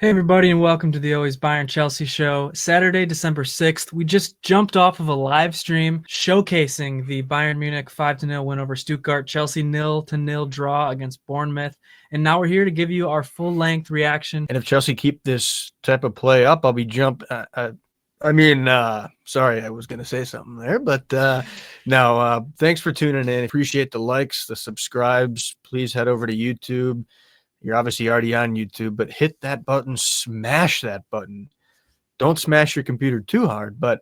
Hey everybody, and welcome to the Always Bayern Chelsea show. Saturday, December 6th, we just jumped off of a live stream showcasing the Bayern Munich 5-0 win over Stuttgart, Chelsea 0-0 draw against Bournemouth, and now we're here to give you our full-length reaction. And if Chelsea keep this type of play up, I'll be sorry, I was going to say something there, but no, thanks for tuning in. Appreciate the likes, the subscribes. Please head over to YouTube. You're obviously already on YouTube, but hit that button, smash that button. Don't smash your computer too hard, but,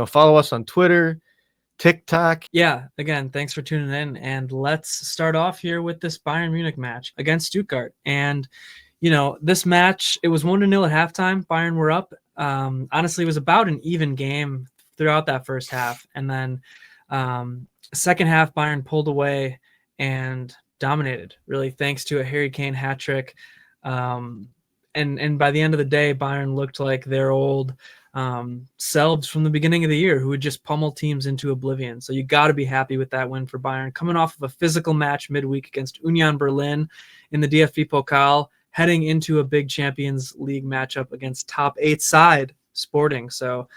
follow us on Twitter, TikTok. Yeah, again, thanks for tuning in, and let's start off here with this Bayern Munich match against Stuttgart. And, this match, it was 1-0 at halftime. Bayern were up. Honestly, it was about an even game throughout that first half. And then second half, Bayern pulled away and dominated, really, thanks to a Harry Kane hat trick. And by the end of the day, Bayern looked like their old selves from the beginning of the year, who would just pummel teams into oblivion. So you got to be happy with that win for Bayern, coming off of a physical match midweek against Union Berlin in the DFB Pokal, heading into a big Champions League matchup against top 8 side Sporting. So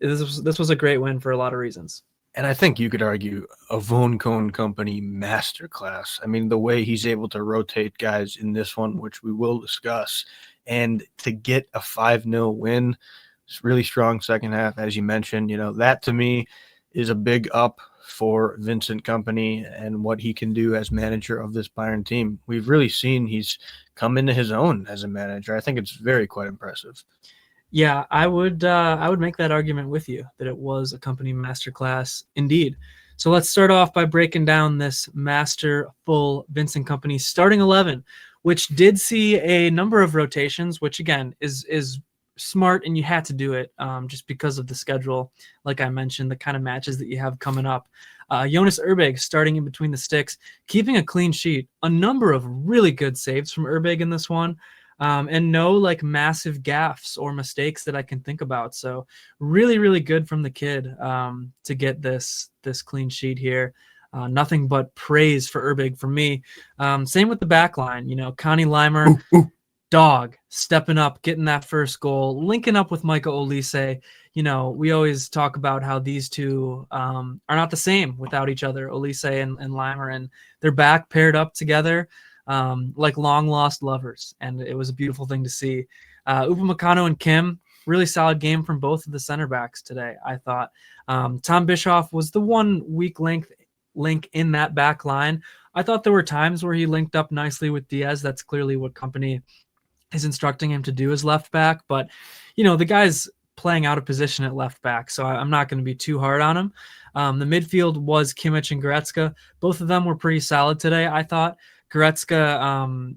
this was a great win for a lot of reasons. And I think you could argue a Vincent Kompany masterclass. I mean, the way he's able to rotate guys in this one, which we will discuss, and to get a 5-0 win, it's really strong second half, as you mentioned. That to me is a big up for Vincent Kompany and what he can do as manager of this Bayern team. We've really seen he's come into his own as a manager. I think it's very quite impressive. Yeah, I would make that argument with you that it was a Kompany masterclass indeed. So let's start off by breaking down this masterful Vincent Kompany starting 11, which did see a number of rotations, which again is smart, and you had to do it just because of the schedule. Like I mentioned, the kind of matches that you have coming up. Jonas Erbig starting in between the sticks, keeping a clean sheet. A number of really good saves from Erbig in this one. And no massive gaffes or mistakes that I can think about. So really, really good from the kid to get this clean sheet here. Nothing but praise for Erbig for me. Same with the back line. Connie Laimer, dog, stepping up, getting that first goal, linking up with Michael Olise. We always talk about how these two are not the same without each other, Olise and Laimer, and they're back paired up together. Like long-lost lovers, and it was a beautiful thing to see. Upamecano and Kim, really solid game from both of the center backs today, I thought. Tom Bischoff was the one weak link in that back line. I thought there were times where he linked up nicely with Diaz. That's clearly what Kompany is instructing him to do as left back, but, the guy's playing out of position at left back, so I'm not going to be too hard on him. The midfield was Kimmich and Goretzka. Both of them were pretty solid today, I thought. Goretzka,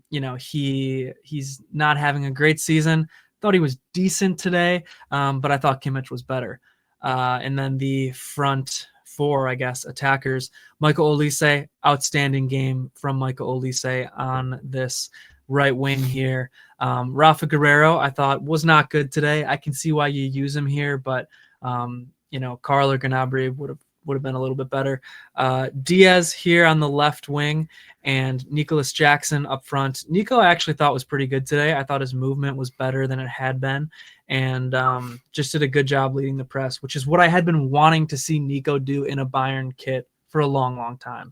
he's not having a great season. Thought he was decent today, but I thought Kimmich was better. And then the front four, I guess, attackers, Michael Olise, outstanding game from Michael Olise on this right wing here. Rafa Guerreiro, I thought, was not good today. I can see why you use him here, but, Carl or Gnabry would have been a little bit better. Diaz here on the left wing and Nicholas Jackson up front. Nico I actually thought was pretty good today. I thought his movement was better than it had been, and just did a good job leading the press, which is what I had been wanting to see Nico do in a Bayern kit for a long, long time.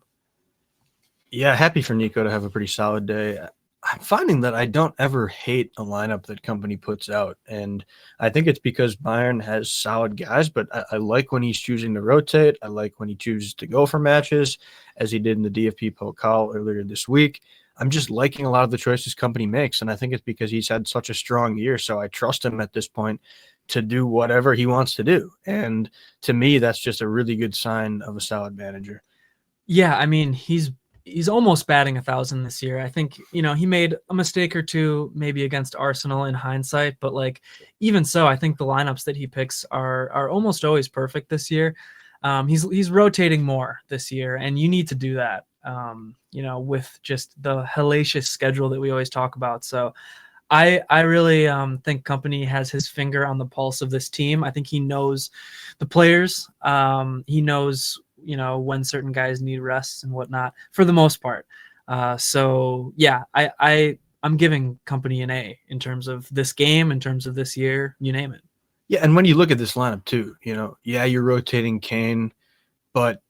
Yeah, happy for Nico to have a pretty solid day. I'm finding that I don't ever hate a lineup that Kompany puts out, and I think it's because Bayern has solid guys, but I like when he's choosing to rotate. I like when he chooses to go for matches, as he did in the DFB Pokal earlier this week. I'm just liking a lot of the choices Kompany makes, and I think it's because he's had such a strong year, so I trust him at this point to do whatever he wants to do, and to me, that's just a really good sign of a solid manager. Yeah, I mean, he's almost batting 1,000 this year. I think, he made a mistake or two maybe against Arsenal in hindsight, but even so, I think the lineups that he picks are almost always perfect this year. He's rotating more this year, and you need to do that, with just the hellacious schedule that we always talk about. So I really think Kompany has his finger on the pulse of this team. I think he knows the players. He knows when certain guys need rests and whatnot for the most part. So yeah, I I'm giving Kompany an A in terms of this game, in terms of this year, you name it. Yeah, and when you look at this lineup too, you're rotating Kane, but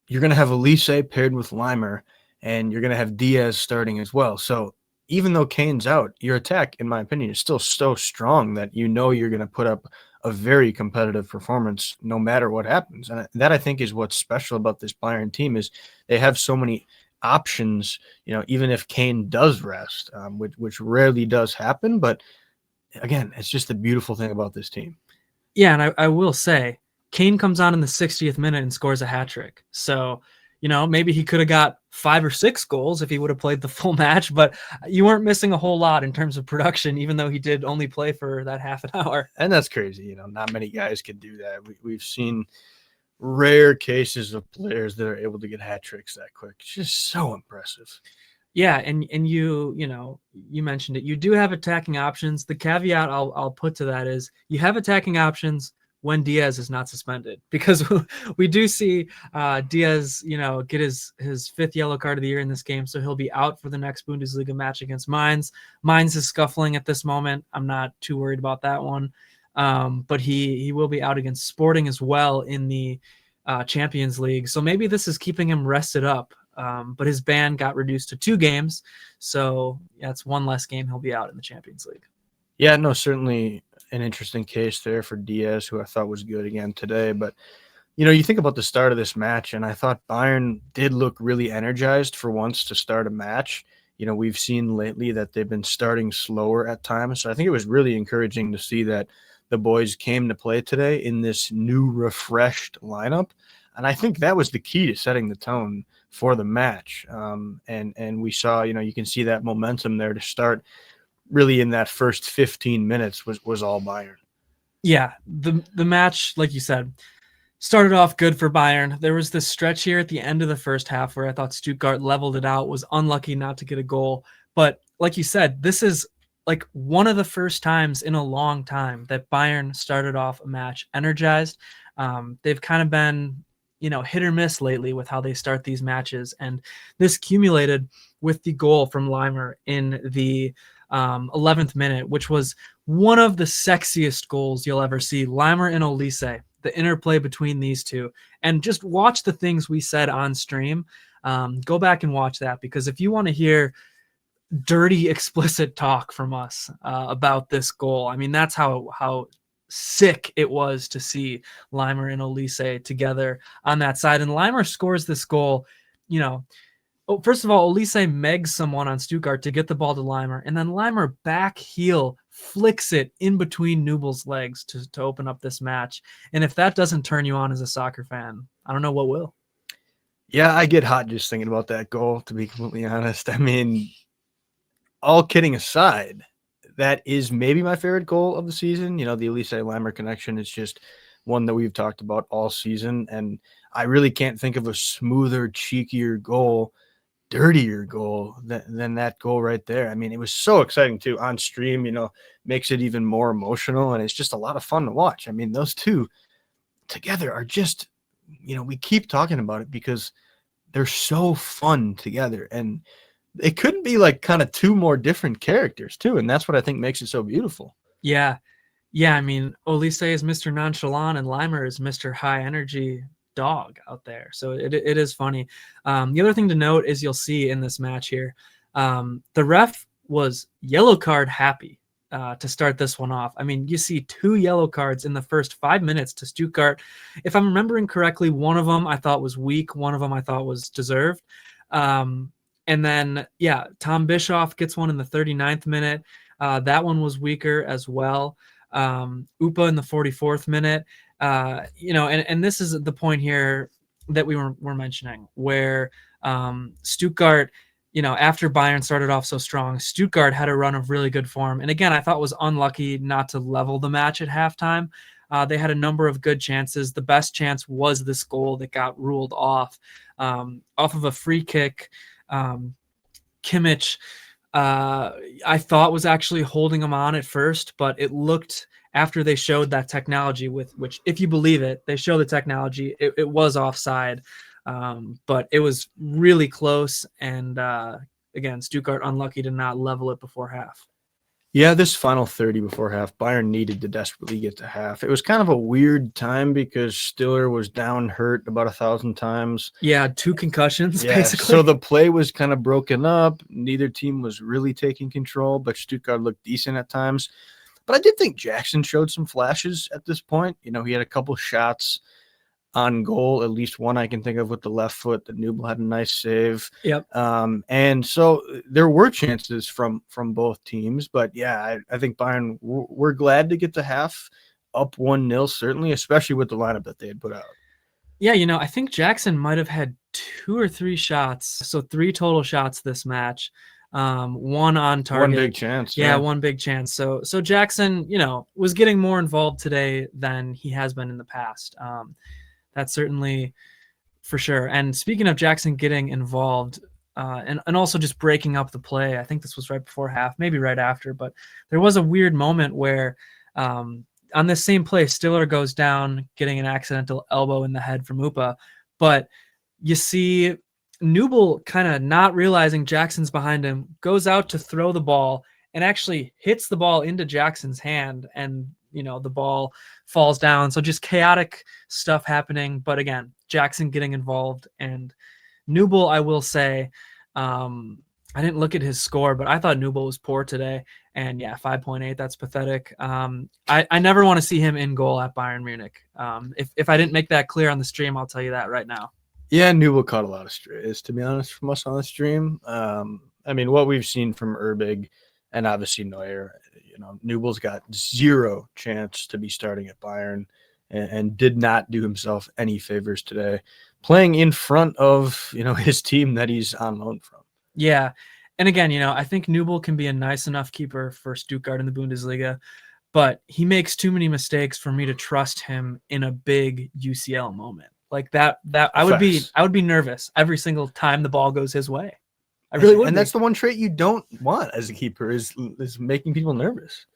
you're going to have Olise paired with Laimer, and you're going to have Diaz starting as well. So even though Kane's out, your attack, in my opinion, is still so strong that you're going to put up a very competitive performance no matter what happens. And that, I think, is what's special about this Bayern team is they have so many options, even if Kane does rest, which rarely does happen. But again, it's just the beautiful thing about this team. Yeah, and I will say, Kane comes on in the 60th minute and scores a hat trick. So, maybe he could have got 5 or 6 goals if he would have played the full match, but you weren't missing a whole lot in terms of production, even though he did only play for that half an hour. And that's crazy. Not many guys can do that. We've seen rare cases of players that are able to get hat tricks that quick. It's just so impressive. Yeah, and you mentioned it. You do have attacking options. The caveat I'll put to that is you have attacking options when Diaz is not suspended, because we do see Diaz, get his 5th yellow card of the year in this game, so he'll be out for the next Bundesliga match against Mainz. Mainz is scuffling at this moment. I'm not too worried about that one, but he will be out against Sporting as well in the Champions League. So maybe this is keeping him rested up. But his ban got reduced to 2 games, so that's 1 less game he'll be out in the Champions League. Yeah, no, certainly an interesting case there for Diaz, who I thought was good again today. But, you think about the start of this match, and I thought Bayern did look really energized for once to start a match. We've seen lately that they've been starting slower at times, so I think it was really encouraging to see that the boys came to play today in this new, refreshed lineup. And I think that was the key to setting the tone for the match. And we saw, you can see that momentum there to start really in that first 15 minutes was all Bayern. Yeah, the match, like you said, started off good for Bayern. There was this stretch here at the end of the first half where I thought Stuttgart leveled it out, was unlucky not to get a goal. But like you said, this is like one of the first times in a long time that Bayern started off a match energized. They've kind of been hit or miss lately with how they start these matches. And this accumulated with the goal from Laimer in the 11th minute, which was one of the sexiest goals you'll ever see. Laimer and Olise, the interplay between these two. And just watch the things we said on stream. Go back and watch that, because if you want to hear dirty, explicit talk from us about this goal, I mean, that's how sick it was to see Laimer and Olise together on that side. And Laimer scores this goal, first of all, Olise megs someone on Stuttgart to get the ball to Laimer, and then Laimer back heel flicks it in between Nubel's legs to open up this match. And if that doesn't turn you on as a soccer fan, I don't know what will. Yeah, I get hot just thinking about that goal, to be completely honest. I mean, all kidding aside, that is maybe my favorite goal of the season. The Olise-Laimer connection is just one that we've talked about all season, and I really can't think of a smoother, cheekier goal, dirtier goal than that goal right there. I mean, it was so exciting too on stream, makes it even more emotional, and it's just a lot of fun to watch. I mean, those two together are just, we keep talking about it because they're so fun together, and it couldn't be like kind of 2 more different characters too. And that's what I think makes it so beautiful. Yeah. Yeah. I mean, Olise is Mr. Nonchalant and Laimer is Mr. High Energy dog out there. So it is funny. The other thing to note is you'll see in this match here, the ref was yellow card happy to start this one off. I mean, you see 2 yellow cards in the first 5 minutes to Stuttgart. If I'm remembering correctly, one of them I thought was weak. One of them I thought was deserved. And then, Tom Bischoff gets one in the 39th minute. That one was weaker as well. Upa in the 44th minute. And this is the point here that we're mentioning, where Stuttgart, after Bayern started off so strong, Stuttgart had a run of really good form. And again, I thought was unlucky not to level the match at halftime. They had a number of good chances. The best chance was this goal that got ruled off of a free kick. Kimmich, I thought was actually holding him on at first, but it looked, after they showed that technology, with which, if you believe it, they show the technology, it was offside. But it was really close, and again, Stuttgart unlucky to not level it before half. Yeah, this final 30 before half, Bayern needed to desperately get to half. It was kind of a weird time because Stiller was down hurt about 1,000 times. Yeah, 2 concussions, basically. So the play was kind of broken up. Neither team was really taking control, but Stuttgart looked decent at times. But I did think Jackson showed some flashes at this point. You know, he had a couple shots on goal, at least one I can think of with the left foot that Nubel had a nice save. Yep. And so there were chances from both teams, but yeah, I think Bayern were glad to get the half up 1-0, certainly, especially with the lineup that they had put out. Yeah, you know, I think Jackson might have had 2 or 3 shots, so 3 total shots this match. 1 on target. One big chance. Yeah, 1 big chance. So Jackson, you know, was getting more involved today than he has been in the past. That's certainly for sure. And speaking of Jackson getting involved and also just breaking up the play, I think this was right before half, maybe right after, but there was a weird moment where on this same play, Stiller goes down, getting an accidental elbow in the head from Upa, but you see Nubel kind of not realizing Jackson's behind him, goes out to throw the ball and actually hits the ball into Jackson's hand, and you know, the ball falls down. So just chaotic stuff happening. But again, Jackson getting involved, and Nubel, I will say, I didn't look at his score, but I thought Nubel was poor today. And yeah, 5.8, that's pathetic. I never want to see him in goal at Bayern Munich. If I didn't make that clear on the stream, I'll tell you that right now. Yeah, Nubel caught a lot of strays, to be honest, from us on the stream. I mean, what we've seen from Erbig and obviously Neuer, you know, Nubel's got 0 chance to be starting at Bayern and did not do himself any favors today, playing in front of, you know, his team that he's on loan from. Yeah. And again, you know, I think Nubel can be a nice enough keeper for Stuttgart in the Bundesliga, but he makes too many mistakes for me to trust him in a big UCL moment. Like that I would be nervous every single time the ball goes his way. I really would. And that's the one trait you don't want as a keeper is making people nervous.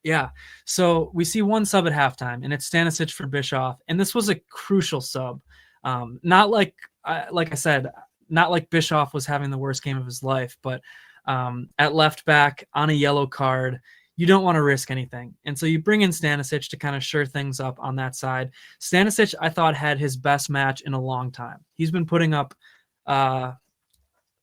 Yeah. So we see 1 sub at halftime, and it's Stanisic for Bischoff. And this was a crucial sub. Not like I said, not like Bischoff was having the worst game of his life, but at left back on a yellow card, you don't want to risk anything. And so you bring in Stanisic to kind of shore things up on that side. Stanisic, I thought, had his best match in a long time. He's been putting up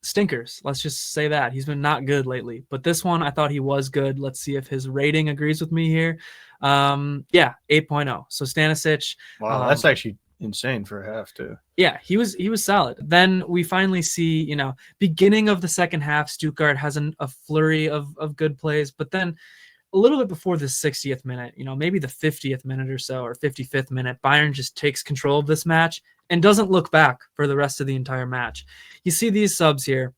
stinkers. Let's just say that. He's been not good lately. But this one, I thought he was good. Let's see if his rating agrees with me here. Yeah, 8.0. So Stanisic. Wow, that's actually insane for a half too. Yeah, he was solid. Then we finally see, you know, beginning of the second half, Stuttgart has a flurry of good plays, but then a little bit before the 60th minute, you know, maybe the 50th minute or so, or 55th minute, Bayern just takes control of this match and doesn't look back for the rest of the entire match. You see these subs here,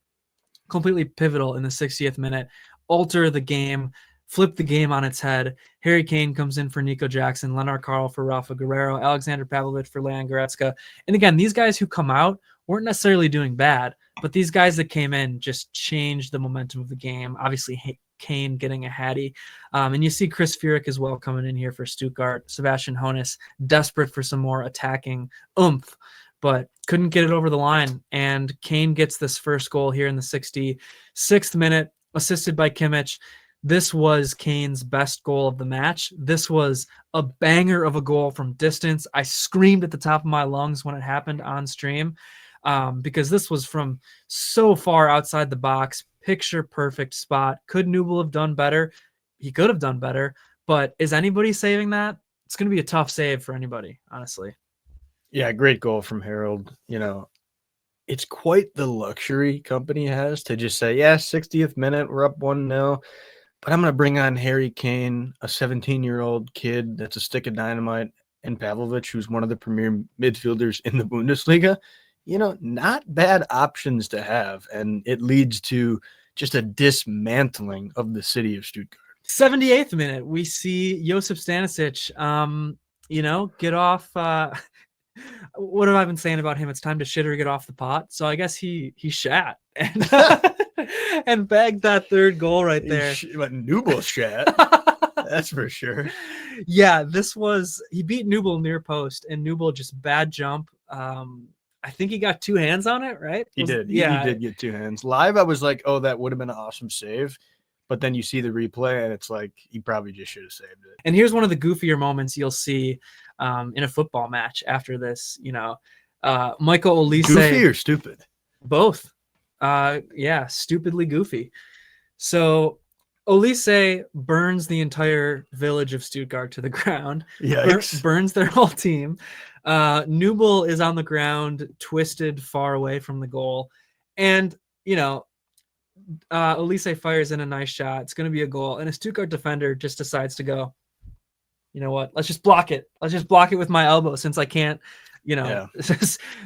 completely pivotal in the 60th minute, alter the game, flip the game on its head. Harry Kane comes in for Nico Jackson, Leonard Carl for Rafa Guerrero, Alexander Pavlovic for Leon Goretzka. And again, these guys who come out weren't necessarily doing bad, but these guys that came in just changed the momentum of the game. Obviously, Kane getting a hattie. And you see Chris Führich as well coming in here for Stuttgart. Sebastian Hoeneß, desperate for some more attacking oomph, but couldn't get it over the line. And Kane gets this first goal here in the 66th minute, assisted by Kimmich. This was Kane's best goal of the match. This was a banger of a goal from distance. I screamed at the top of my lungs when it happened on stream because this was from so far outside the box, picture perfect spot. Could Nubel have done better? He could have done better, but is anybody saving that? It's going to be a tough save for anybody, honestly. Yeah, great goal from Harold. You know, it's quite the luxury Kompany has to just say, yeah, 60th minute, we're up 1-0. But I'm going to bring on Harry Kane, a 17-year-old kid that's a stick of dynamite, and Pavlovic, who's one of the premier midfielders in the Bundesliga. You know, not bad options to have, and it leads to just a dismantling of the city of Stuttgart. 78th minute, we see Josip Stanisic, you know, get off. What have I been saying about him? It's time to shit or get off the pot. So I guess he shat and and bagged that third goal right there. But Nubel shat. That's for sure. Yeah, he beat Nubel near post, and Nubel just bad jump. I think he got 2 hands on it, right? He did. He Yeah. did get 2 hands. Live, I was like, oh, that would have been an awesome save. But then you see the replay, and it's like he probably just should have saved it. And here's one of the goofier moments you'll see in a football match after this. Michael Olise. Goofy or stupid? Both. Yeah, stupidly goofy. So Olise burns the entire village of Stuttgart to the ground. Burns their whole team. Nubel is on the ground, twisted far away from the goal. And, Olise fires in a nice shot. It's going to be a goal. And a Stuttgart defender just decides to go, you know what? Let's just block it. Let's just block it with my elbow since I can't,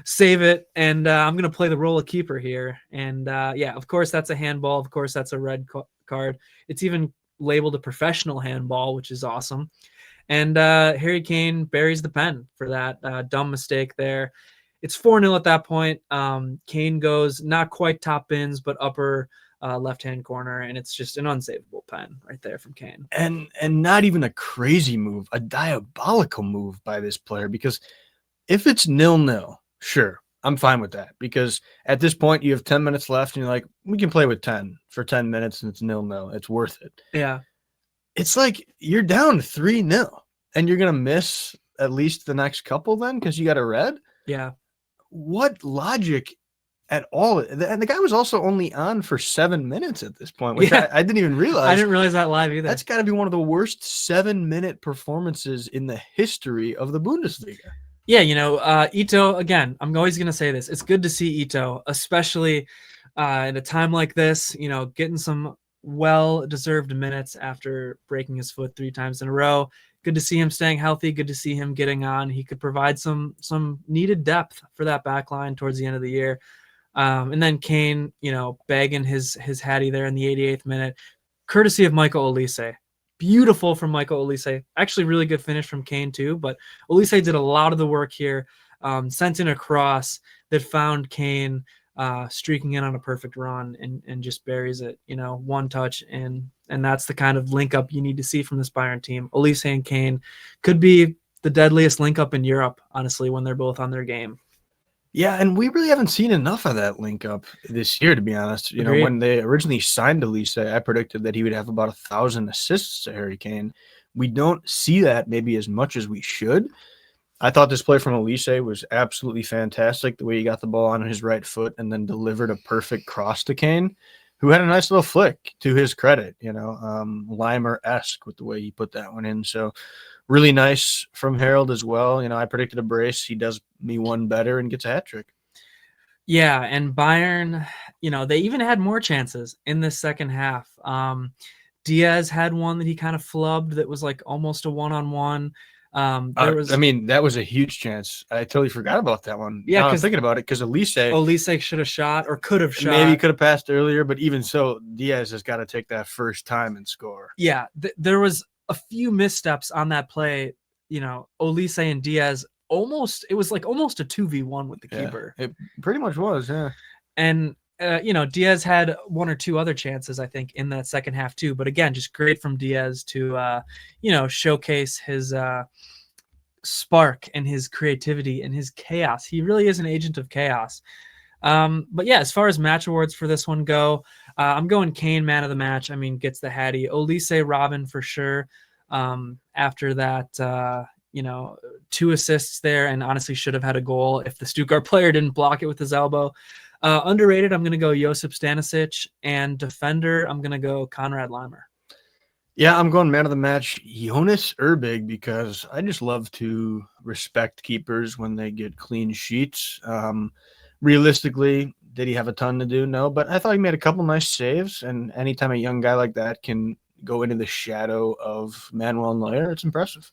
save it. And I'm going to play the role of keeper here. And of course, that's a handball. Of course, that's a red card. It's even labeled a professional handball, which is awesome. And Harry Kane buries the pen for that dumb mistake there. It's 4-0 at that point. Kane goes not quite top bins, but upper left-hand corner, and it's just an unsavable pen right there from Kane. And not even a crazy move, a diabolical move by this player, because if it's 0-0, sure, I'm fine with that, because at this point you have 10 minutes left and you're like, we can play with 10 for 10 minutes and it's 0-0. It's worth it. Yeah. It's like you're down 3-0 and you're going to miss at least the next couple then because you got a red. Yeah. What logic at all? And the guy was also only on for 7 minutes at this point, which I didn't even realize. I didn't realize that live either. That's got to be one of the worst 7-minute performances in the history of the Bundesliga. Yeah, Ito, again, I'm always going to say this. It's good to see Ito, especially in a time like this, getting some well-deserved minutes after breaking his foot 3 times in a row. Good to see him staying healthy. Good to see him getting on. He could provide some needed depth for that back line towards the end of the year. And then Kane, bagging his Hattie there in the 88th minute, courtesy of Michael Olise. Beautiful from Michael Olise. Actually, really good finish from Kane too. But Olise did a lot of the work here. Sent in a cross that found Kane streaking in on a perfect run and just buries it. One touch and that's the kind of link up you need to see from this Bayern team. Olise and Kane could be the deadliest link up in Europe, honestly, when they're both on their game. Yeah, and we really haven't seen enough of that link up this year, to be honest. Agreed. When they originally signed Olise, I predicted that he would have about 1,000 assists to Harry Kane. We don't see that maybe as much as we should. I thought this play from Olise was absolutely fantastic, the way he got the ball on his right foot and then delivered a perfect cross to Kane, who had a nice little flick, to his credit, Laimer-esque with the way he put that one in. So really nice from Harold as well. I predicted a brace. He does me one better and gets a hat trick. Yeah, and Bayern, they even had more chances in this second half. Diaz had one that he kind of flubbed that was like almost a one-on-one. That was a huge chance. I totally forgot about that one. Yeah, I was thinking about it because Olise should have shot or could have shot. Maybe could have passed earlier, but even so, Diaz has got to take that first time and score. Yeah, there was a few missteps on that play. Olise and Diaz it was like almost a 2v1 with the keeper. It pretty much was, yeah. And Diaz had 1 or 2 other chances, I think, in that second half too. But again, just great from Diaz to, showcase his spark and his creativity and his chaos. He really is an agent of chaos. But yeah, as far as match awards for this one go, I'm going Kane man of the match. I mean, gets the Hattie. Olise Robin for sure. After that, 2 assists there, and honestly should have had a goal if the Stuttgart player didn't block it with his elbow. Underrated, I'm going to go Josip Stanisic, and defender, I'm going to go Konrad Laimer. Yeah, I'm going man of the match, Jonas Erbig, because I just love to respect keepers when they get clean sheets. Realistically, did he have a ton to do? No, but I thought he made a couple nice saves, and anytime a young guy like that can go into the shadow of Manuel Neuer, it's impressive.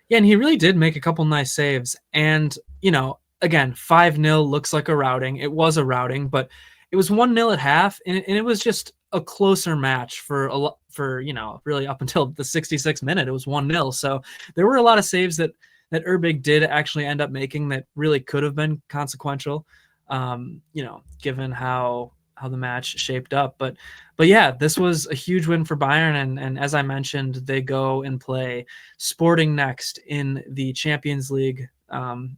Yeah, and he really did make a couple nice saves, and, again, 5-0 looks like a routing. It was a routing, but it was 1-0 at half, and it was just a closer match for really up until the 66th minute. It was 1-0. So there were a lot of saves that Erbig did actually end up making that really could have been consequential, given how the match shaped up. But yeah, this was a huge win for Bayern. And as I mentioned, they go and play Sporting next in the Champions League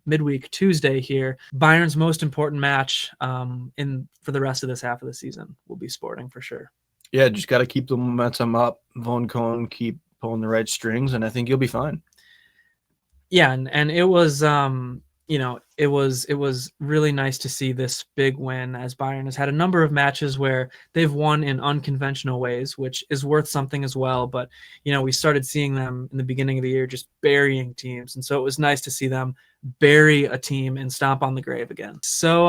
midweek Tuesday here. Bayern's most important match for the rest of this half of the season will be Sporting for sure. Yeah, just got to keep the momentum up. Von Cohn, keep pulling the right strings, and I think you'll be fine. Yeah, and it was it was really nice to see this big win, as Bayern has had a number of matches where they've won in unconventional ways, which is worth something as well. But we started seeing them in the beginning of the year just burying teams, and so it was nice to see them bury a team and stomp on the grave again. So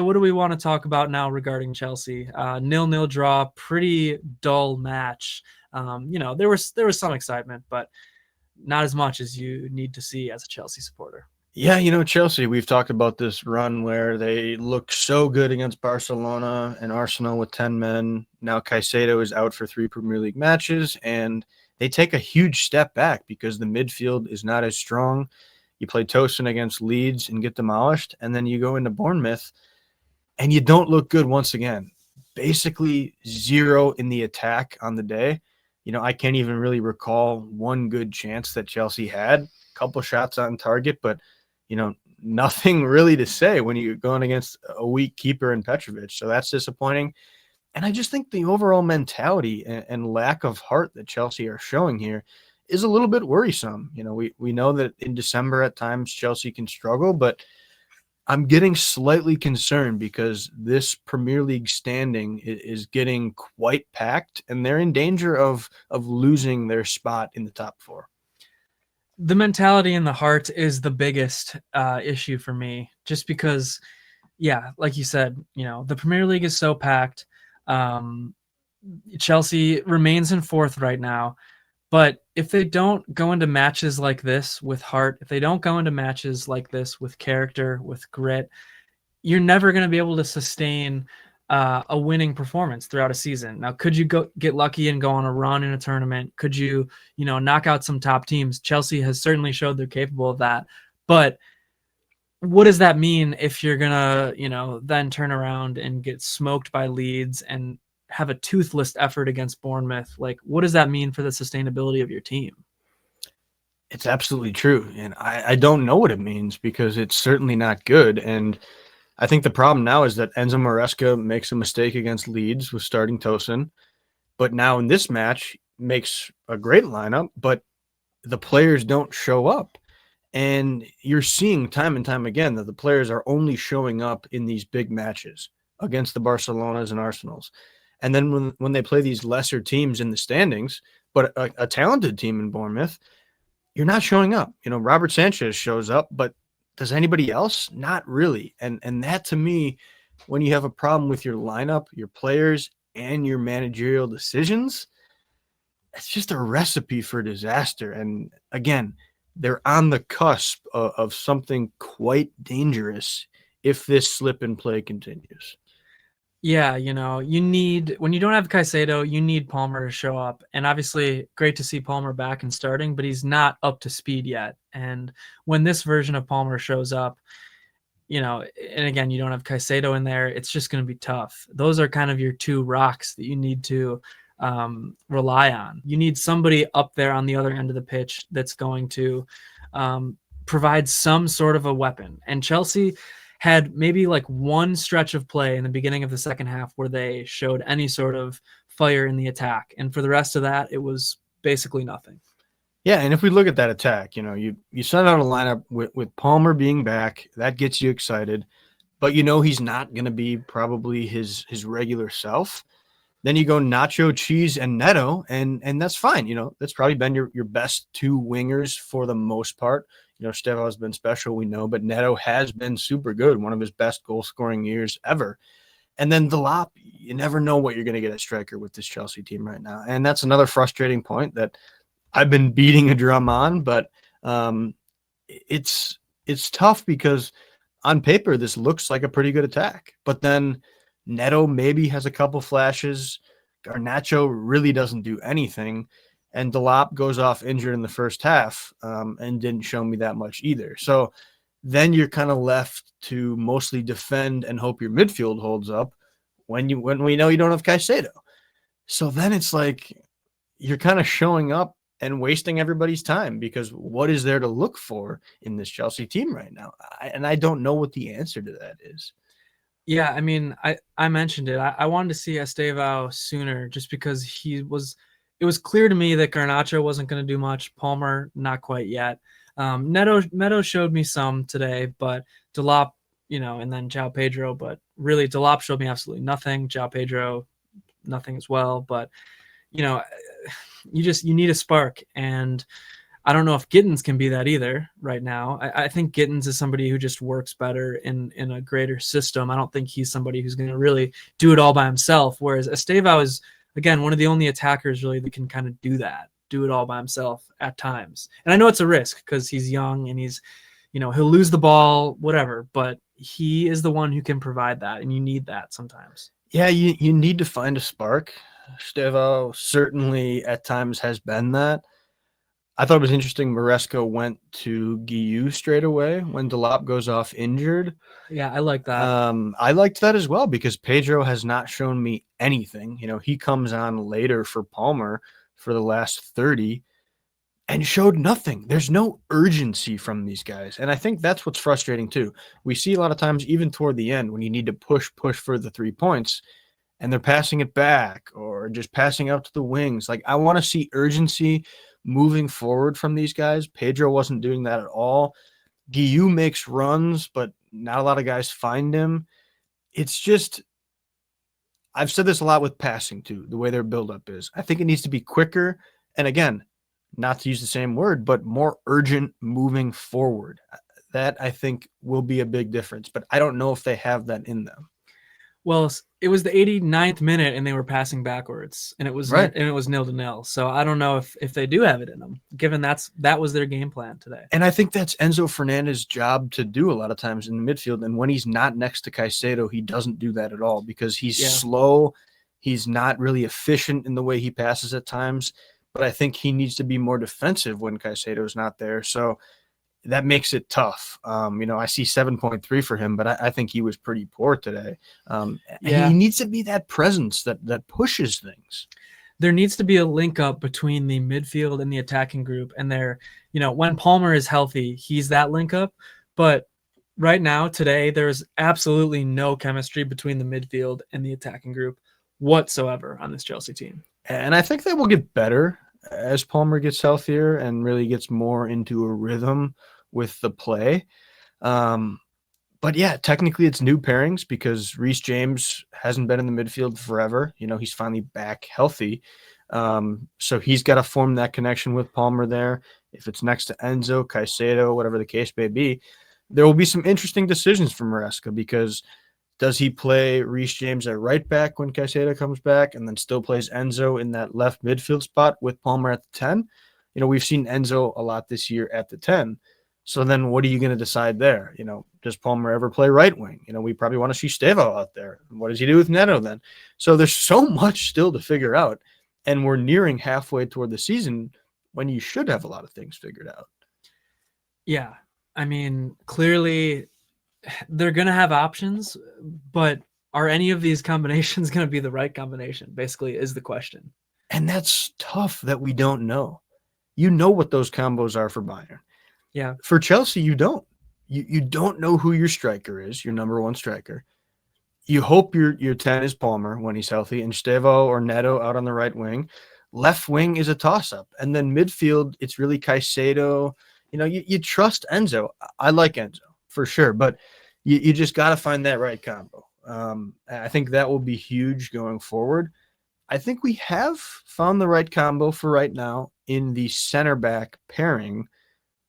what do we want to talk about now regarding Chelsea? 0-0 draw, pretty dull match. There was some excitement, but not as much as you need to see as a Chelsea supporter. Yeah, Chelsea, we've talked about this run where they look so good against Barcelona and Arsenal with 10 men. Now Caicedo is out for 3 Premier League matches, and they take a huge step back because the midfield is not as strong. You play Tosin against Leeds and get demolished, and then you go into Bournemouth, and you don't look good once again. Basically 0 in the attack on the day. I can't even really recall one good chance that Chelsea had. A couple shots on target, but nothing really to say when you're going against a weak keeper in Petrovic. So that's disappointing. And I just think the overall mentality and lack of heart that Chelsea are showing here is a little bit worrisome. We know that in December at times Chelsea can struggle, but I'm getting slightly concerned because this Premier League standing is getting quite packed, and they're in danger of losing their spot in the top 4. The mentality and the heart is the biggest issue for me, just because, like you said, the Premier League is so packed. Chelsea remains in 4th right now, but if they don't go into matches like this with heart, if they don't go into matches like this with character, with grit, you're never going to be able to sustain a winning performance throughout a season. Now, could you get lucky and go on a run in a tournament? Could you, knock out some top teams? Chelsea has certainly showed they're capable of that. But what does that mean if you're going to, then turn around and get smoked by Leeds and have a toothless effort against Bournemouth? Like, what does that mean for the sustainability of your team? It's absolutely true. And I don't know what it means because it's certainly not good. And I think the problem now is that Enzo Maresca makes a mistake against Leeds with starting Tosin, but now in this match makes a great lineup, but the players don't show up. And you're seeing time and time again that the players are only showing up in these big matches against the Barcelonas and Arsenals. And then when they play these lesser teams in the standings, but a talented team in Bournemouth, you're not showing up. Robert Sanchez shows up, but does anybody else? Not really. And that, to me, when you have a problem with your lineup, your players, and your managerial decisions, it's just a recipe for disaster. And again, they're on the cusp of something quite dangerous if this slip and play continues. Yeah, you need, when you don't have Caicedo, you need Palmer to show up. And obviously, great to see Palmer back and starting, but he's not up to speed yet. And when this version of Palmer shows up, and again, you don't have Caicedo in there, it's just going to be tough. Those are kind of your 2 rocks that you need to rely on. You need somebody up there on the other end of the pitch that's going to provide some sort of a weapon. And Chelsea had maybe like one stretch of play in the beginning of the second half where they showed any sort of fire in the attack. And for the rest of that, it was basically nothing. Yeah, and if we look at that attack, you send out a lineup with Palmer being back, that gets you excited, but he's not going to be probably his regular self. Then you go Nacho, Cheese, and Neto, and that's fine. That's probably been your best 2 wingers for the most part. Stefano has been special, we know, but Neto has been super good, one of his best goal-scoring years ever. And then Delap, you never know what you're going to get at striker with this Chelsea team right now. And that's another frustrating point that I've been beating a drum on, but it's tough because on paper this looks like a pretty good attack. But then Neto maybe has a couple flashes. Garnacho really doesn't do anything. And Delap goes off injured in the first half and didn't show me that much either. So then you're kind of left to mostly defend and hope your midfield holds up when we know you don't have Caicedo. So then it's like you're kind of showing up and wasting everybody's time, because what is there to look for in this Chelsea team right now? I don't know what the answer to that is. Yeah, I mean, I mentioned it. I wanted to see Estevao sooner just because it was clear to me that Garnacho wasn't going to do much. Palmer, not quite yet. Neto showed me some today, but Delop, and then João Pedro, but really Delop showed me absolutely nothing. João Pedro, nothing as well. But, you need a spark, and I don't know if Gittins can be that either right now. I think Gittins is somebody who just works better in a greater system. I don't think he's somebody who's going to really do it all by himself, whereas Estevao is, again, one of the only attackers really that can kind of do it all by himself at times. And I know it's a risk because he's young and he's, he'll lose the ball, whatever, but he is the one who can provide that, and you need that sometimes. Yeah, you need to find a spark. Estevao certainly at times has been that. I thought it was interesting Maresca went to Guiu straight away when Delop goes off injured. Yeah, I like that. I liked that as well because Pedro has not shown me anything. He comes on later for Palmer for the last 30 and showed nothing. There's no urgency from these guys. And I think that's what's frustrating too. We see a lot of times, even toward the end, when you need to push for the 3 points, and they're passing it back or just passing out to the wings. Like, I want to see urgency moving forward from these guys. Pedro wasn't doing that at all. Guiu makes runs, but not a lot of guys find him. It's just, I've said this a lot with passing too, the way their buildup is. I think it needs to be quicker. And again, not to use the same word, but more urgent moving forward. That I think will be a big difference, but I don't know if they have that in them. Well, it was the 89th minute and they were passing backwards, and it was right. And it was 0-0. So I don't know if they do have it in them, given that was their game plan today. And I think that's Enzo Fernandez's job to do a lot of times in the midfield. And when he's not next to Caicedo, he doesn't do that at all because he's slow. He's not really efficient in the way he passes at times. But I think he needs to be more defensive when Caicedo's not there. So that makes it tough. I see 7.3 for him, but I think he was pretty poor today. He needs to be that presence that pushes things. There needs to be a link up between the midfield and the attacking group. And when Palmer is healthy, he's that link up. But right now, today, there's absolutely no chemistry between the midfield and the attacking group whatsoever on this Chelsea team. And I think that will get better as Palmer gets healthier and really gets more into a rhythm with the play. But yeah, technically it's new pairings because Reece James hasn't been in the midfield forever. He's finally back healthy. So he's got to form that connection with Palmer there. If it's next to Enzo, Caicedo, whatever the case may be, there will be some interesting decisions from Maresca because does he play Reece James at right back when Caicedo comes back and then still plays Enzo in that left midfield spot with Palmer at the 10? We've seen Enzo a lot this year at the 10. So then what are you going to decide there? Does Palmer ever play right wing? We probably want to see Estevao out there. What does he do with Neto then? So there's so much still to figure out. And we're nearing halfway toward the season when you should have a lot of things figured out. Yeah. I mean, clearly they're going to have options, but are any of these combinations going to be the right combination? Basically is the question. And that's tough that we don't know. You know what those combos are for Bayern. Yeah. For Chelsea, you don't. You don't know who your striker is, your number one striker. You hope your 10 is Palmer when he's healthy, and Estevao or Neto out on the right wing. Left wing is a toss-up. And then midfield, it's really Caicedo. You trust Enzo. I like Enzo for sure, but you just got to find that right combo. I think that will be huge going forward. I think we have found the right combo for right now in the center back pairing.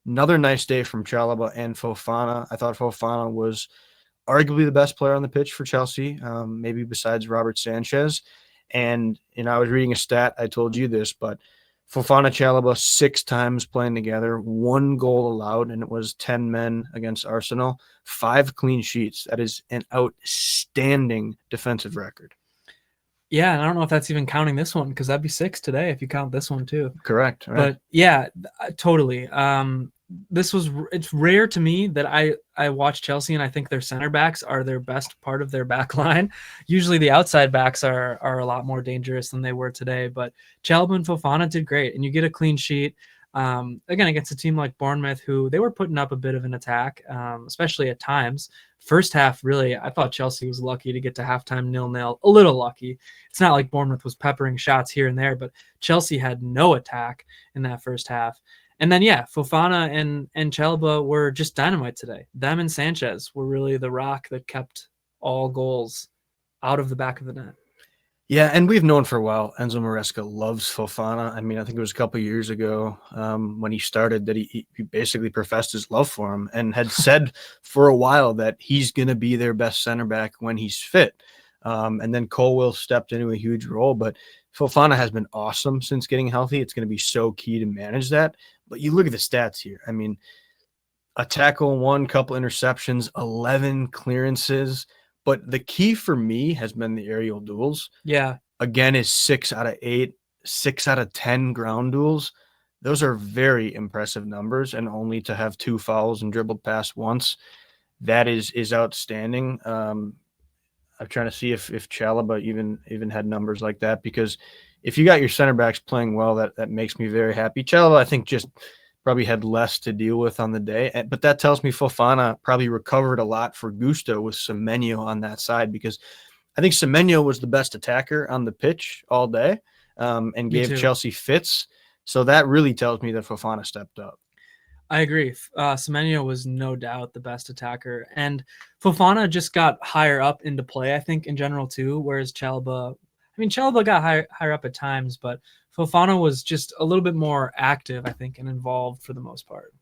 Another nice day from Chalobah and Fofana. I thought Fofana was arguably the best player on the pitch for Chelsea, maybe besides Robert Sanchez. And I was reading a stat. I told you this, but Fofana, Chalobah 6 times playing together, 1 goal allowed, and it was 10 men against Arsenal, 5 clean sheets. That is an outstanding defensive record. Yeah, and I don't know if that's even counting this one because that'd be 6 today if you count this one too. Correct. Right. But yeah, totally. it's rare to me that I watch Chelsea and I think their center backs are their best part of their back line. Usually the outside backs are a lot more dangerous than they were today, but Chalobah and Fofana did great, and you get a clean sheet. Again, against a team like Bournemouth, who they were putting up a bit of an attack, especially at times. First half, really, I thought Chelsea was lucky to get to halftime 0-0. A little lucky. It's not like Bournemouth was peppering shots here and there, but Chelsea had no attack in that first half. And then, yeah, Fofana and Chalobah were just dynamite today. Them and Sanchez were really the rock that kept all goals out of the back of the net. Yeah, and we've known for a while Enzo Maresca loves Fofana. I mean, I think it was a couple of years ago when he started that he basically professed his love for him and had said for a while that he's going to be their best center back when he's fit. And then Colwill stepped into a huge role, but Fofana has been awesome since getting healthy. It's going to be so key to manage that. But you look at the stats here. I mean, a tackle, one, couple interceptions, 11 clearances. But the key for me has been the aerial duels. Yeah. Again, is 6 out of 8, 6 out of 10 ground duels. Those are very impressive numbers, and only to have 2 fouls and dribbled past once, that is outstanding. I'm trying to see if Chalobah even had numbers like that, because if you got your center backs playing well, that makes me very happy. Chalobah, I think, just probably had less to deal with on the day. But that tells me Fofana probably recovered a lot for Gusto with Semenyo on that side, because I think Semenyo was the best attacker on the pitch all day and gave Chelsea fits. So that really tells me that Fofana stepped up. I agree. Semenyo was no doubt the best attacker. And Fofana just got higher up into play, I think, in general, too, whereas Chalobah got higher up at times, but Fofana was just a little bit more active, I think, and involved for the most part.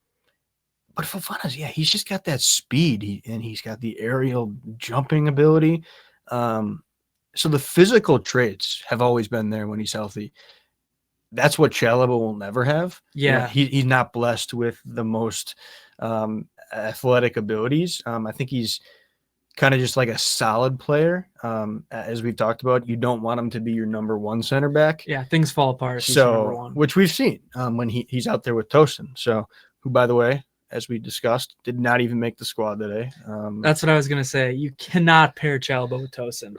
But Fofana's, he's just got that speed, and he's got the aerial jumping ability. So the physical traits have always been there when he's healthy. That's what Chalobah will never have. Yeah. He's not blessed with the most athletic abilities. I think he's kind of just like a solid player. As we've talked about, you don't want him to be your number one center back. Yeah, things fall apart. He's number one. Which we've seen when he's out there with Tosin. So, who, by the way, as we discussed, did not even make the squad today. That's what I was going to say. You cannot pair Chalobah with Tosin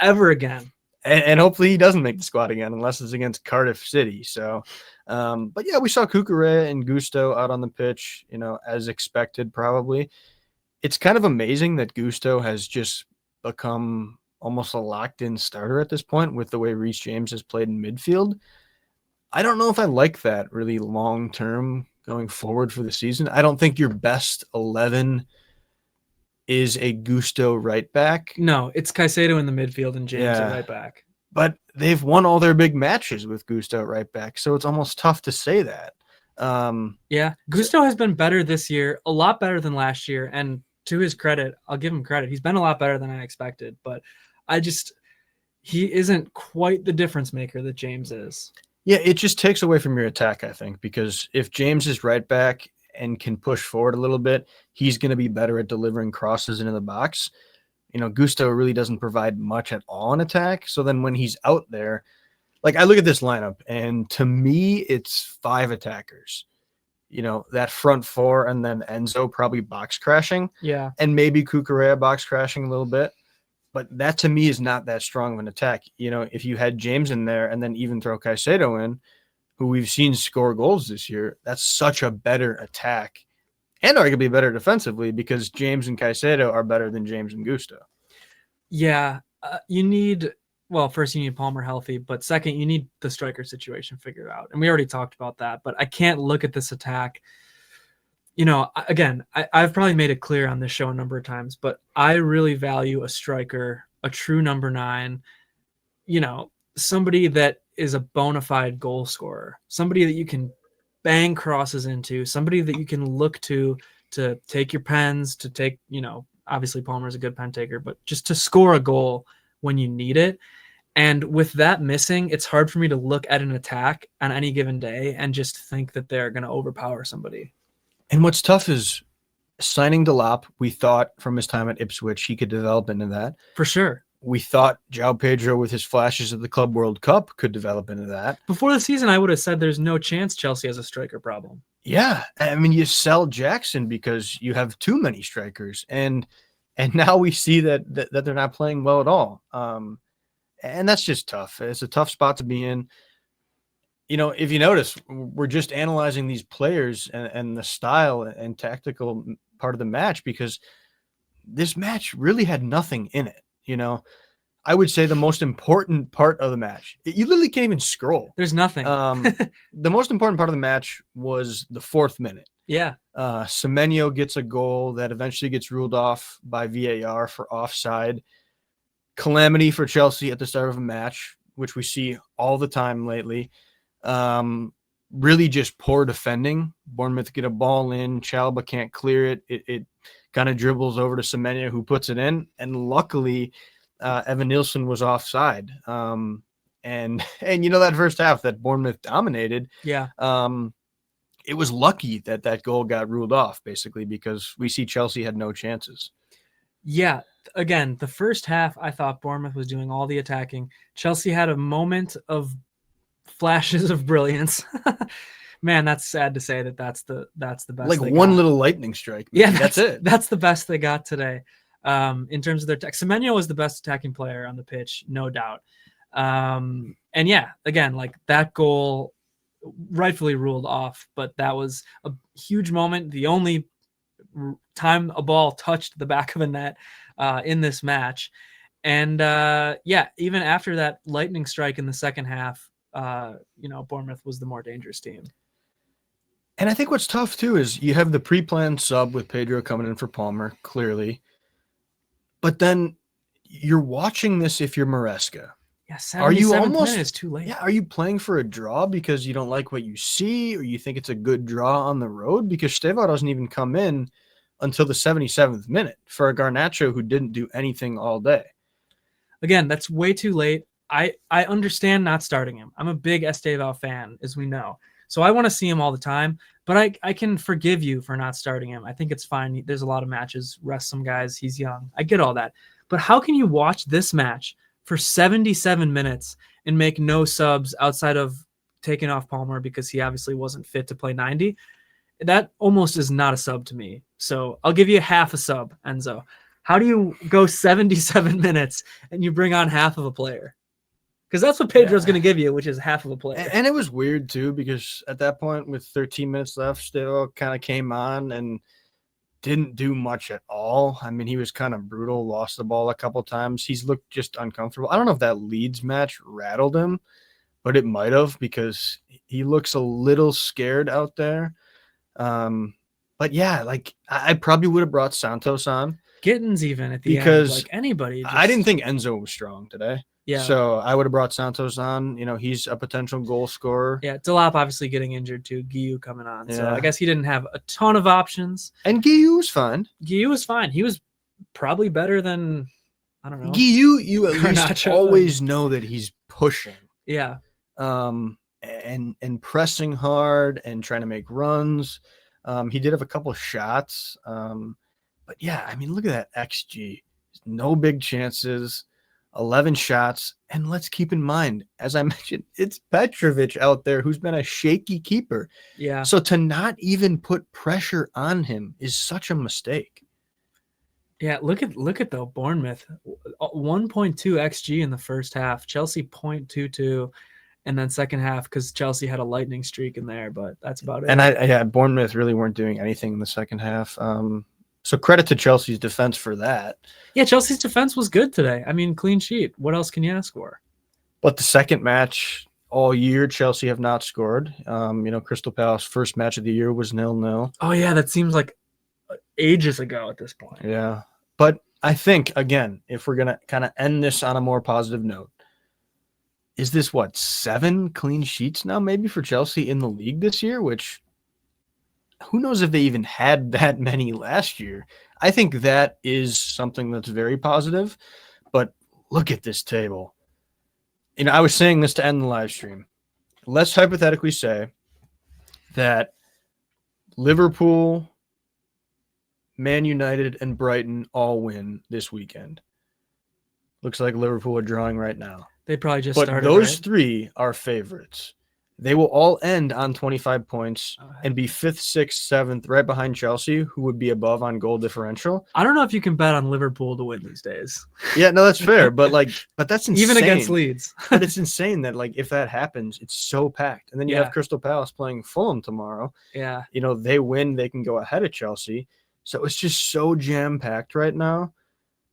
ever again. And hopefully he doesn't make the squad again, unless it's against Cardiff City. So, but yeah, we saw Cucurella and Gusto out on the pitch, as expected, probably. It's kind of amazing that Gusto has just become almost a locked-in starter at this point with the way Reece James has played in midfield. I don't know if I like that really long-term going forward for the season. I don't think your best 11 is a Gusto right back. No, it's Caicedo in the midfield and James at right back. But they've won all their big matches with Gusto at right back, so it's almost tough to say that. Yeah, Gusto has been better this year, a lot better than last year, and to his credit, I'll give him credit. He's been a lot better than I expected, but he isn't quite the difference maker that James is. Yeah, it just takes away from your attack, I think, because if James is right back and can push forward a little bit, he's going to be better at delivering crosses into the box. Gusto really doesn't provide much at all in attack. So then when he's out there, like I look at this lineup, and to me, it's 5 attackers. That front 4, and then Enzo probably box crashing. Yeah. And maybe Cucurella box crashing a little bit. But that to me is not that strong of an attack. If you had James in there and then even throw Caicedo in, who we've seen score goals this year, that's such a better attack and arguably better defensively, because James and Caicedo are better than James and Gusto. Yeah. First you need Palmer healthy, but second, you need the striker situation figured out. And we already talked about that, but I can't look at this attack. Again, I've probably made it clear on this show a number of times, but I really value a striker, a true number 9, somebody that is a bona fide goal scorer, somebody that you can bang crosses into, somebody that you can look to take your pens, to take, obviously Palmer's a good pen taker, but just to score a goal when you need it. And with that missing, it's hard for me to look at an attack on any given day and just think that they're going to overpower somebody. And what's tough is signing Delap. We thought from his time at Ipswich he could develop into that. For sure. We thought João Pedro, with his flashes at the Club World Cup, could develop into that. Before the season, I would have said there's no chance Chelsea has a striker problem. Yeah, I mean, you sell Jackson because you have too many strikers, and now we see that they're not playing well at all. And that's just tough. It's a tough spot to be in. If you notice, we're just analyzing these players and the style and tactical part of the match because this match really had nothing in it. I would say the most important part of the match, you literally can't even scroll. There's nothing. The most important part of the match was the 4th minute. Yeah. Semenyo gets a goal that eventually gets ruled off by VAR for offside. Calamity for Chelsea at the start of a match, which we see all the time lately. Really just poor defending. Bournemouth get a ball in. Chalobah can't clear it. It kind of dribbles over to Semenyo, who puts it in. And luckily, Evan Nilsson was offside. And that first half that Bournemouth dominated. Yeah. It was lucky that goal got ruled off, basically, because we see Chelsea had no chances. Yeah. Again, the first half, I thought Bournemouth was doing all the attacking. Chelsea had a moment of flashes of brilliance. Man, that's sad to say that's the best. Like one little lightning strike. Yeah, that's it. That's the best they got today. In terms of their tech, Semenyo was the best attacking player on the pitch, no doubt. And yeah, again, like that goal rightfully ruled off, but that was a huge moment. The only time a ball touched the back of a net in this match. And yeah, even after that lightning strike in the second half, Bournemouth was the more dangerous team. And I think what's tough too is you have the pre-planned sub with Pedro coming in for Palmer, clearly. But then you're watching this if you're Maresca. Yeah, 77th minute is too late. Yeah, are you playing for a draw because you don't like what you see or you think it's a good draw on the road? Because Steva doesn't even come in until the 77th minute for a Garnacho who didn't do anything all day. Again, that's way too late. I understand not starting him. I'm a big Estevao fan, as we know. So I want to see him all the time, but I can forgive you for not starting him. I think it's fine. There's a lot of matches, rest some guys. He's young. I get all that. But how can you watch this match for 77 minutes and make no subs outside of taking off Palmer because he obviously wasn't fit to play 90? That almost is not a sub to me. So I'll give you half a sub, Enzo. How do you go 77 minutes and you bring on half of a player? Because that's what Pedro's going to give you, which is half of a player. And it was weird, too, because at that point, with 13 minutes left, Steva kind of came on and didn't do much at all. I mean, he was kind of brutal, lost the ball a couple times. He's looked just uncomfortable. I don't know if that Leeds match rattled him, but it might have because he looks a little scared out there. But, yeah, like I probably would have brought Santos on. Gittins even at the end, like anybody. I didn't think Enzo was strong today. Yeah. So I would have brought Santos on. He's a potential goal scorer. Yeah, Delap obviously getting injured too. Guiu coming on. Yeah. So I guess he didn't have a ton of options. And Guiu was fine. Guiu was fine. He was probably better than, I don't know. Guiu, you at least always know that he's pushing. Yeah. And pressing hard and trying to make runs. He did have a couple of shots. But yeah, I mean, look at that XG. No big chances. 11 shots, and let's keep in mind, as I mentioned, it's Petrovic out there who's been a shaky keeper. Yeah. So to not even put pressure on him is such a mistake. Yeah, look at though Bournemouth 1.2 xG in the first half, Chelsea 0.22, and then second half because Chelsea had a lightning streak in there, but that's about it. And Bournemouth really weren't doing anything in the second half. So credit to Chelsea's defense for that. Yeah, Chelsea's defense was good today. I mean, clean sheet. What else can you ask for? But the second match all year, Chelsea have not scored. Crystal Palace first match of the year was 0-0. Oh, yeah, that seems like ages ago at this point. Yeah. But I think, again, if we're going to kind of end this on a more positive note, is this, 7 clean sheets now maybe for Chelsea in the league this year, which – who knows if they even had that many last year. I think that is something that's very positive. But look at this table. I was saying this to end the live stream. Let's hypothetically say that Liverpool, Man United, and Brighton all win this weekend. Looks like Liverpool are drawing right now. They probably just started. But those right? three are favorites. They will all end on 25 points and be 5th, 6th, 7th, right behind Chelsea, who would be above on goal differential. I don't know if you can bet on Liverpool to win these days. Yeah, no, that's fair. But that's insane. Even against Leeds. But it's insane that if that happens, it's so packed. And then you have Crystal Palace playing Fulham tomorrow. Yeah. They win, they can go ahead of Chelsea. So it's just so jam-packed right now.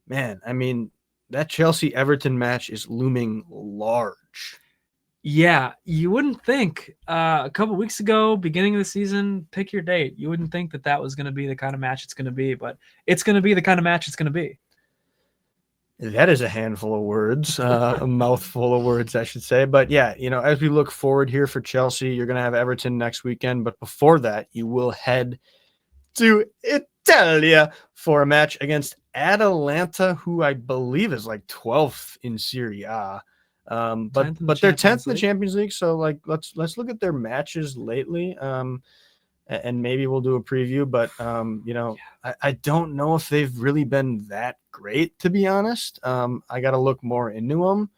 Man, I mean, that Chelsea-Everton match is looming large. Yeah, you wouldn't think a couple weeks ago, beginning of the season, pick your date. You wouldn't think that was going to be the kind of match it's going to be, but it's going to be the kind of match it's going to be. That is a handful of words, a mouthful of words, I should say. But yeah, as we look forward here for Chelsea, you're going to have Everton next weekend. But before that, you will head to Italia for a match against Atalanta, who I believe is 12th in Serie A. But they're 10th in the Champions League. So let's look at their matches lately. And maybe we'll do a preview, but I don't know if they've really been that great, to be honest. I got to look more into them,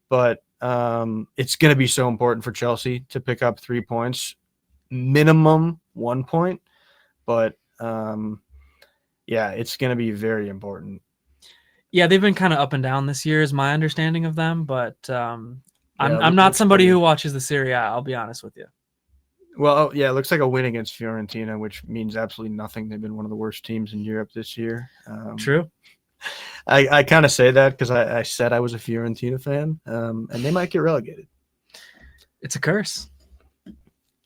but it's going to be so important for Chelsea to pick up 3 points, minimum 1 point. But it's going to be very important. Yeah, they've been kind of up and down this year, is my understanding of them. But I'm not somebody who watches the Serie A. I'll be honest with you. Well, yeah, it looks like a win against Fiorentina, which means absolutely nothing. They've been one of the worst teams in Europe this year. True. I kind of say that because I said I was a Fiorentina fan, and they might get relegated. It's a curse.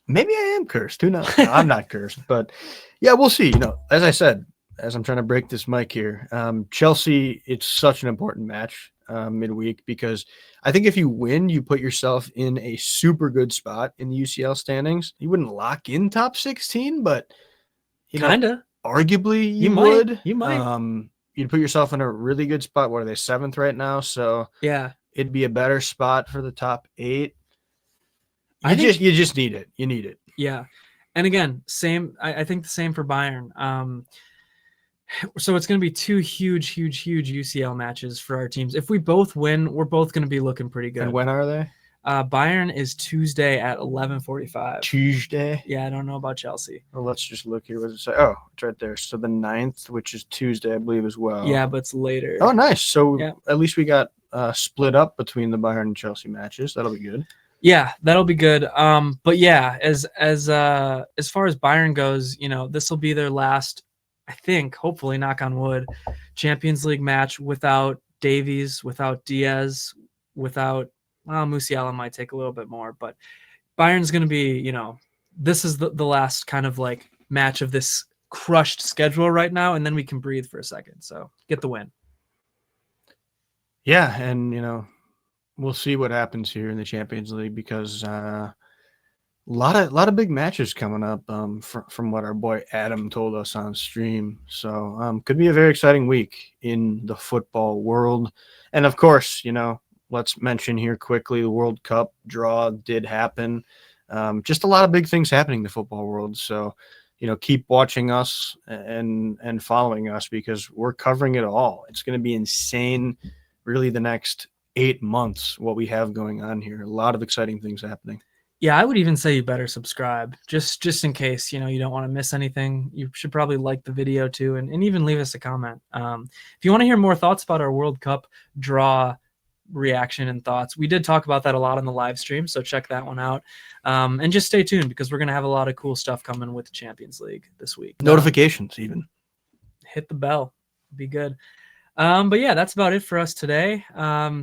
Maybe I am cursed. Who knows? No, I'm not cursed, but yeah, we'll see. As I said, as I'm trying to break this mic here, Chelsea, it's such an important match midweek because I think if you win, you put yourself in a super good spot in the UCL standings. You wouldn't lock in top 16, but arguably you would. You might. You'd put yourself in a really good spot. What are they, 7th right now? So yeah, it'd be a better spot for the top 8. You just need it. You need it. Yeah, and again, same. I think the same for Bayern. So it's going to be 2 huge UCL matches for our teams. If we both win, we're both going to be looking pretty good. And when are they? Bayern is Tuesday at 11:45. Tuesday? Yeah, I don't know about Chelsea. Well, let's just look here. What does it say? Oh, it's right there. So the 9th, which is Tuesday, I believe, as well. Yeah, but it's later. Oh, nice. So at least we got split up between the Bayern and Chelsea matches. That'll be good. Yeah, that'll be good. But yeah, as far as Bayern goes, this will be their last, I think, hopefully, knock on wood, Champions League match without Davies, without Diaz, without Musiala might take a little bit more, but Bayern's going to be, this is the last kind of match of this crushed schedule right now, and then we can breathe for a second. So get the win. Yeah, and we'll see what happens here in the Champions League because a lot of big matches coming up from what our boy Adam told us on stream. So could be a very exciting week in the football world. And of course, let's mention here quickly the World Cup draw did happen. Just a lot of big things happening in the football world. So, keep watching us and following us because we're covering it all. It's going to be insane, really, the next 8 months, what we have going on here. A lot of exciting things happening. Yeah, I would even say you better subscribe just in case, you don't want to miss anything. You should probably like the video too and even leave us a comment. If you want to hear more thoughts about our World Cup draw reaction and thoughts, we did talk about that a lot on the live stream, so check that one out. And just stay tuned because we're going to have a lot of cool stuff coming with the Champions League this week. Notifications even. Hit the bell. Be good. But yeah, that's about it for us today.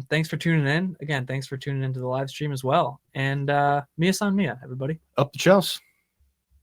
Thanks for tuning in. Again, thanks for tuning into the live stream as well. And Mia san Mia, everybody. Up the Chelsea.